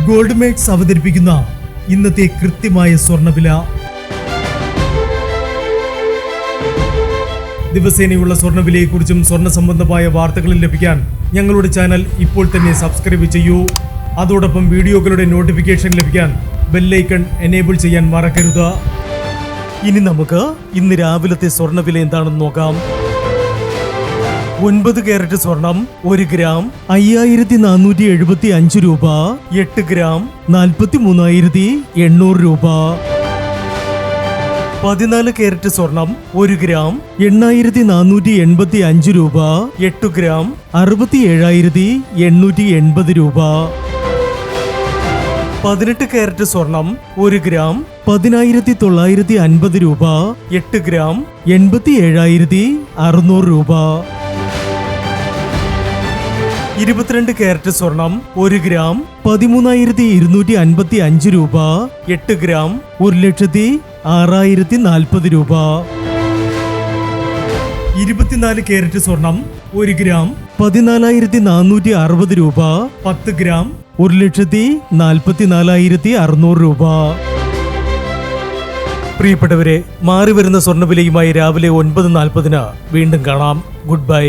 Gold makes അവതരിപ്പിക്കുന്ന ഇന്നത്തെ കൃത്യമായ സ്വർണ്ണവില. ദിവസേനയുള്ള സ്വർണ്ണവിലയെക്കുറിച്ചും സ്വർണ്ണ സംബന്ധമായ വാർത്തകളും ലഭിക്കാൻ ഞങ്ങളുടെ ചാനൽ ഇപ്പോൾ തന്നെ സബ്സ്ക്രൈബ് ചെയ്യൂ. അതോടൊപ്പം വീഡിയോകളുടെ നോട്ടിഫിക്കേഷൻ ലഭിക്കാൻ ബെല്ലൈക്കൺ എനേബിൾ ചെയ്യാൻ മറക്കരുത്. ഇനി നമുക്ക് ഇന്ന് രാവിലത്തെ സ്വർണ്ണവില എന്താണെന്ന് നോക്കാം. 9 കാരറ്റ് സ്വർണം 1 ഗ്രാം 5475 രൂപ. 8 ഗ്രാം 43,800 രൂപ. 14 കാരറ്റ് സ്വർണം 1 ഗ്രാം 8,485 രൂപ. 8 ഗ്രാം 67,880 രൂപ. 18 കാരറ്റ് സ്വർണം 1 ഗ്രാം 10,950 രൂപ. 8 ഗ്രാം 87,600 രൂപ. 22 കാരറ്റ് സ്വർണം 1 ഗ്രാം 13,255 രൂപ. 8 ഗ്രാം 1,06,040 രൂപ. 24 കാരറ്റ് സ്വർണം 1 ഗ്രാം 14,460 രൂപ. 10 ഗ്രാം 1,44,600 രൂപ. പ്രിയപ്പെട്ടവരെ, മാറിവരുന്ന സ്വർണ്ണവിലയുമായി രാവിലെ 9:40 വീണ്ടും കാണാം. Good bye.